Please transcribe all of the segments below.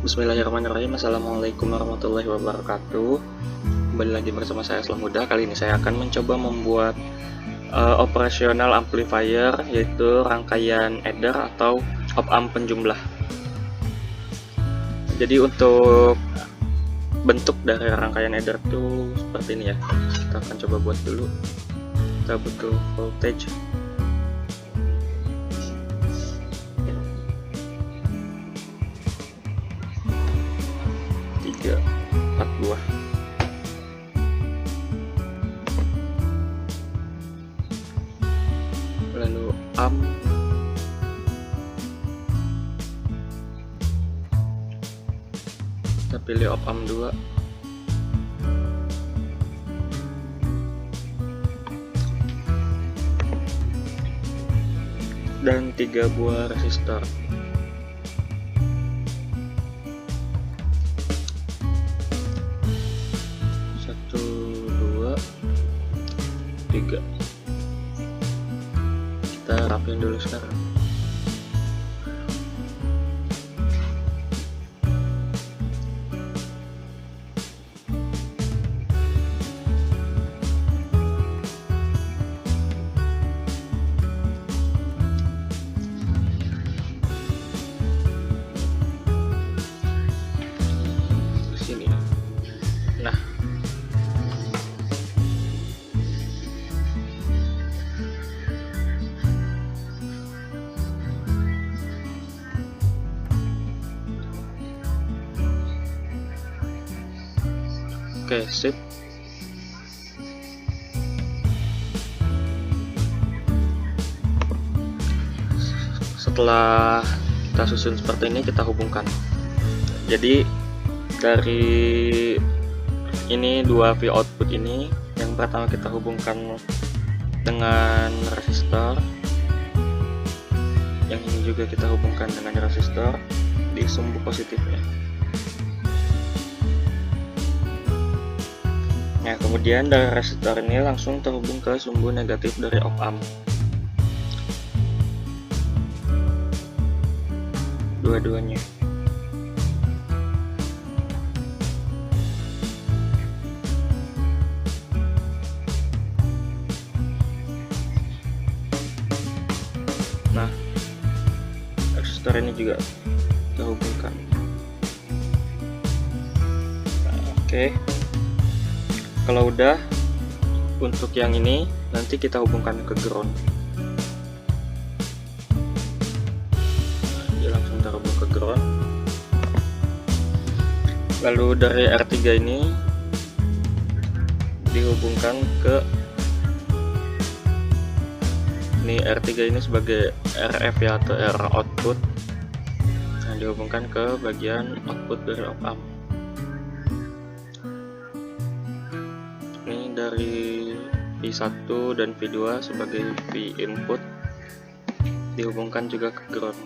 Bismillahirrahmanirrahim. Assalamualaikum warahmatullahi wabarakatuh. Kembali lagi bersama saya Islam Huda. Kali ini saya akan mencoba membuat operasional amplifier, yaitu rangkaian adder atau op-amp penjumlah. Jadi untuk bentuk dari rangkaian adder itu seperti ini ya. Kita akan coba buat dulu. Kita butuh voltage 4 buah. Lalu amp kita pilih op amp 2. Dan 3 buah resistor. Kita rapiin dulu sekarang. Sini. Nah, oke, sip. Setelah kita susun seperti ini, kita hubungkan. Jadi dari ini 2 V output ini, yang pertama kita hubungkan dengan resistor, yang ini juga kita hubungkan dengan resistor di sumbu positifnya. Nah, kemudian dari resistor ini langsung terhubung ke sumbu negatif dari op amp. Dua-duanya. Nah, resistor ini juga terhubungkan. Nah, oke. Kalau udah, untuk yang ini nanti kita hubungkan ke ground. Dia langsung terhubung ke ground. Lalu dari R3 ini dihubungkan ke ini. R3 ini sebagai RF ya, atau R output. Nah, dihubungkan ke bagian output dari op amp. Ini dari V1 dan V2 sebagai V input dihubungkan juga ke ground.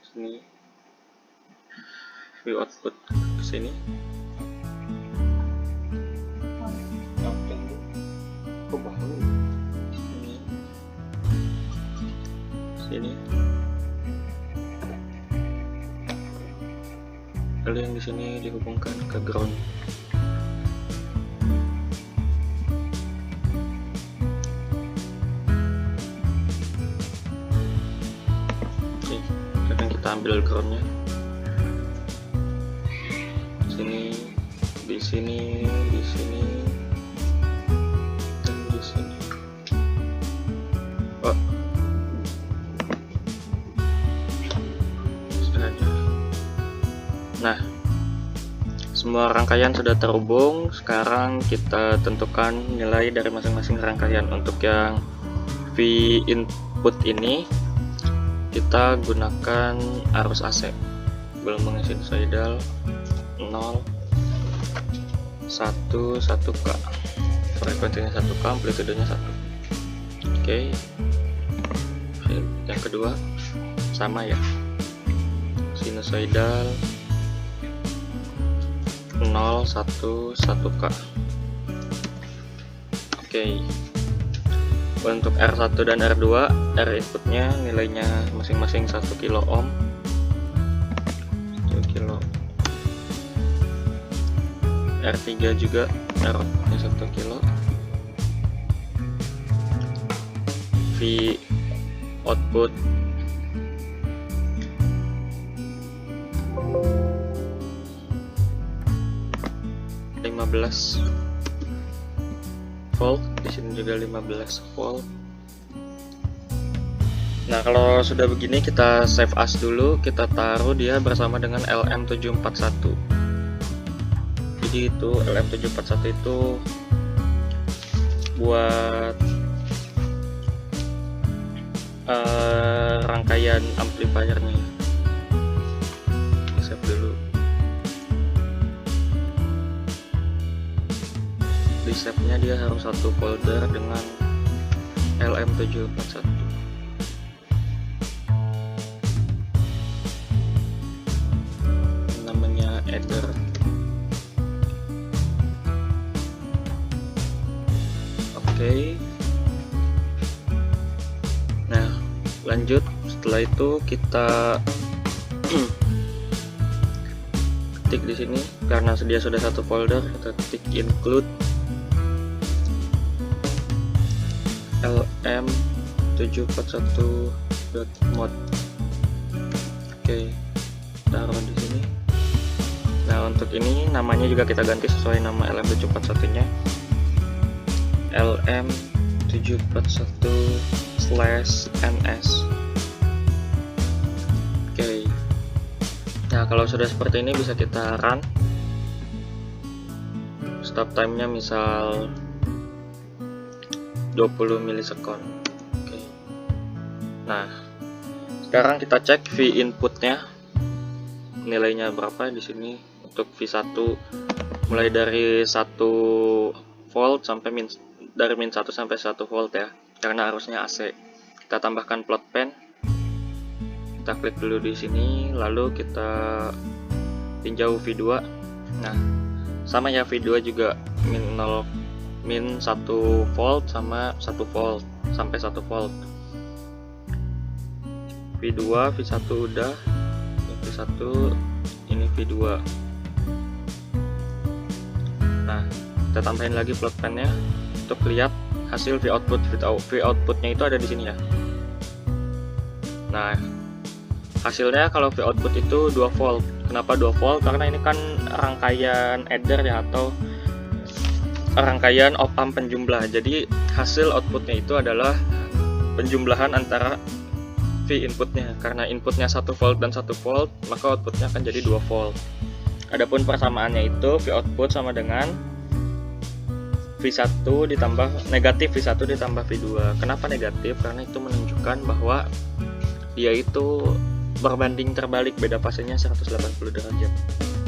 Sini V output ke sini. Sini. Lalu yang di sini dihubungkan ke ground. Oke, sekarang kita ambil groundnya. Sini, di sini, di sini, dan di sini. Oh, nah, semua rangkaian sudah terhubung. Sekarang kita tentukan nilai dari masing-masing rangkaian. Untuk yang V input ini kita gunakan arus AC, gelombang sinusoidal 0, 1, 1K, frekuensinya 1K, amplitudenya 1. Oke. Yang kedua sama ya, sinusoidal 0, 1, 1K. Oke. Untuk R1 dan R2, R inputnya nilainya masing-masing 1 kilo ohm, 1 kilo. R3 juga R outputnya 1 kilo. V output 15 volt, di sini juga 15 volt. Nah, kalau sudah begini kita save as dulu, kita taruh dia bersama dengan LM741. Jadi itu LM741 itu buat rangkaian amplifiernya. Save dulu. Di save-nya dia harus satu folder dengan LM741. Namanya header. Oke. Nah, lanjut. Setelah itu kita ketik di sini, karena dia sudah satu folder, kita ketik include lm741.mod. Oke, taruh di sini. Nah, untuk ini namanya juga kita ganti sesuai nama LM741-nya. LM741/ns. Oke. Nah, kalau sudah seperti ini bisa kita run. Stop time-nya misal 20 milisekon. Oke. Nah, sekarang kita cek V inputnya nilainya berapa. Di sini untuk V1 mulai dari 1 volt sampai dari min 1 sampai 1 volt ya, karena arusnya AC. Kita tambahkan plot pen. Kita klik dulu di sini, lalu kita tinjau V2. Nah, sama ya, V2 juga min 1 volt sama 1 volt sampai 1 volt. V2, V1 udah, V1, ini V2. Nah, kita tambahin lagi plot pen-nya untuk lihat hasil V output. V outputnya itu ada di sini ya. Nah, hasilnya kalau V output itu 2 volt. Kenapa 2 volt? Karena ini kan rangkaian adder ya, atau rangkaian op amp penjumlah. Jadi hasil outputnya itu adalah penjumlahan antara V inputnya. Karena inputnya 1 volt dan 1 volt, maka outputnya akan jadi 2 volt. Adapun persamaannya itu V output sama dengan V1 ditambah negatif V1 ditambah V2. Kenapa negatif? Karena itu menunjukkan bahwa dia itu berbanding terbalik, beda fasenya 180 derajat.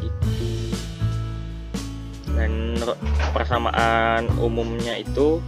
Itu. Dan persamaan umumnya itu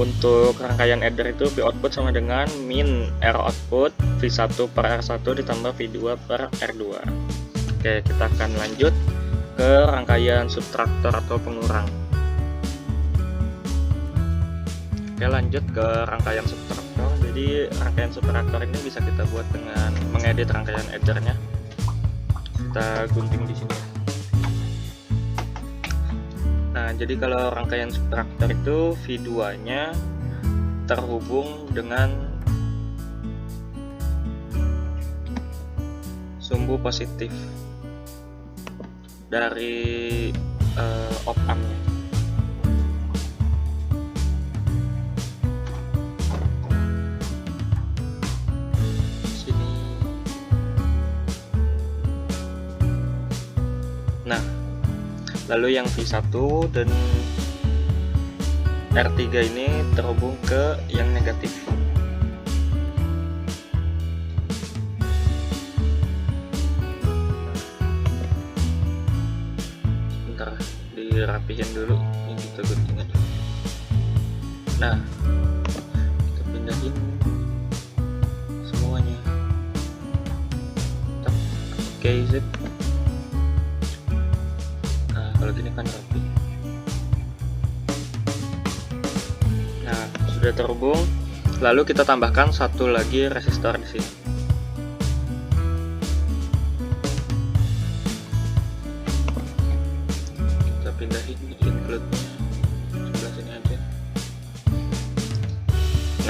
untuk rangkaian adder itu V output sama dengan min R output V1 per R1 ditambah V2 per R2. Oke, kita akan lanjut ke rangkaian subtraktor atau pengurang. Oke, lanjut ke rangkaian subtraktor. Jadi rangkaian subtraktor ini bisa kita buat dengan mengedit rangkaian addernya. Kita gunting di sini. Nah, jadi kalau rangkaian subtraktor itu V2-nya terhubung dengan sumbu positif dari op amp-nya. Sini. Nah, lalu yang V1 dan R3 ini terhubung ke yang negatif. Sebentar, dirapihin dulu. Ini kita gunting aja. Nah, kita pindahin semuanya. Oke, zip. Kalau gini kan rapi. sudah terhubung. Lalu kita tambahkan satu lagi resistor di sini. Kita pindahin include-nya sebelah sini aja.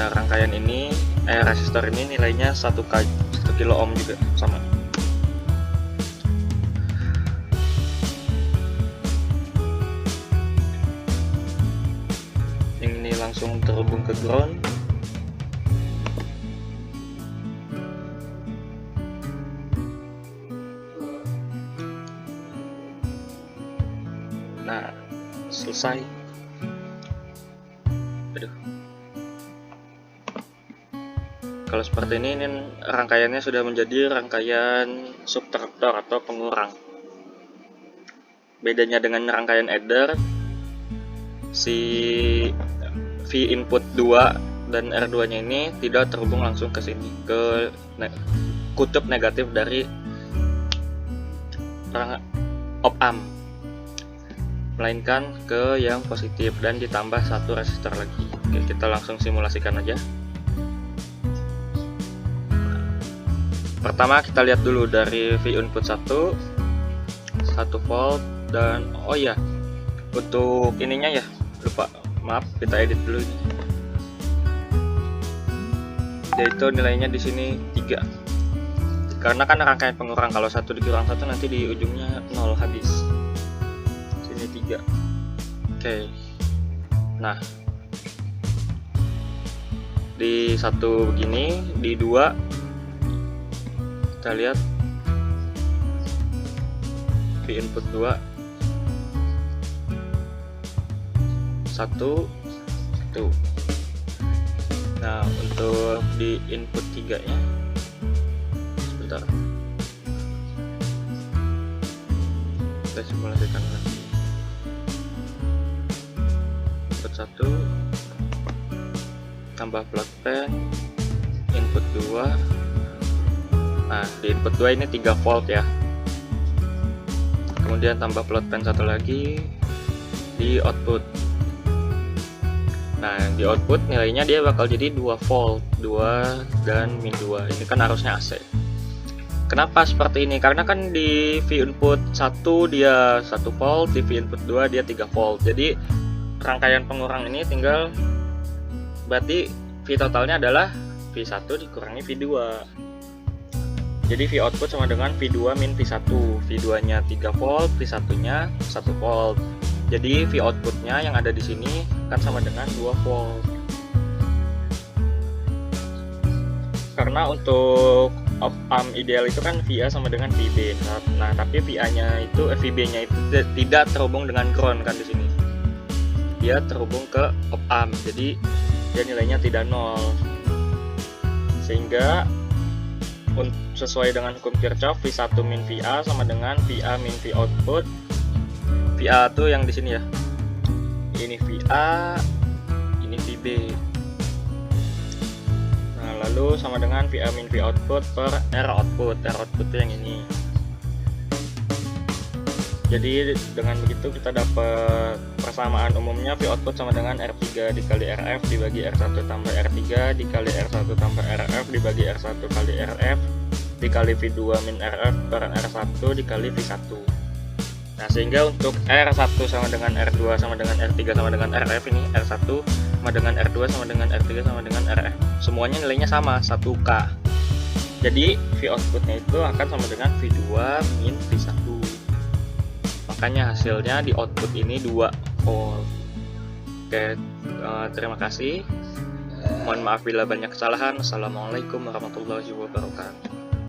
Nah, rangkaian ini resistor ini nilainya 1 kilo ohm juga sama. Ini langsung terhubung ke ground. Nah, selesai. Aduh. Kalau seperti ini rangkaiannya sudah menjadi rangkaian subtraktor atau pengurang. Bedanya dengan rangkaian adder, si V input 2 dan R2 nya ini tidak terhubung langsung ke sini, ke kutub negatif dari op amp, melainkan ke yang positif dan ditambah satu resistor lagi. Oke, kita langsung simulasikan aja. Pertama kita lihat dulu dari V input 1 volt, dan oh ya, untuk ininya ya lupa, maaf, kita edit dulu ini. Yaitu nilainya di sini 3. Karena kan rangkaian pengurang, kalau 1 dikurang 1 nanti di ujungnya 0 habis. Sini 3. Oke. Nah, di 1 begini, di 2 kita lihat V input 2 1 tuh. Nah, untuk di input 3 nya sebentar, kita simulasikan lagi. Input 1 tambah plot pen, input 2. Nah, di input 2 ini 3 volt ya. Kemudian tambah plot pen 1 lagi di output. Nah, di output nilainya dia bakal jadi 2 volt, 2 dan min 2. Ini kan arusnya AC. Kenapa seperti ini? Karena kan di V input 1 dia 1 volt, di V input 2 dia 3 volt. Jadi rangkaian pengurang ini tinggal, berarti V totalnya adalah V1 dikurangi V2. Jadi V output sama dengan V2 min V1. V2 nya 3 volt, V1 nya 1 volt. Jadi V outputnya yang ada di sini kan sama dengan 2 volt. Karena untuk op amp ideal itu kan VA sama dengan VB. Nah, tapi VA-nya itu VB-nya itu tidak terhubung dengan ground kan di sini. Dia terhubung ke op amp. Jadi dia nilainya tidak 0. Sehingga sesuai dengan hukum Kirchhoff, V1 min VA sama dengan VA min V output. VA tuh yang di sini ya. Ini VA, ini VB. Nah, lalu sama dengan VA min V output per R output. R output itu yang ini. Jadi dengan begitu kita dapat persamaan umumnya V output sama dengan R3 dikali RF dibagi R1 tambah R3 dikali R1 tambah RF dibagi R1 kali RF dikali V2 min RF per R1 dikali V1. Nah, sehingga untuk R1 sama dengan R2 sama dengan R3 sama dengan RF, ini R1 sama dengan R2 sama dengan R3 sama dengan RF. Semuanya nilainya sama, 1K. Jadi V outputnya itu akan sama dengan V2 min V1. Makanya hasilnya di output ini 2 volt. Oke, terima kasih. Mohon maaf bila banyak kesalahan. Assalamualaikum warahmatullahi wabarakatuh.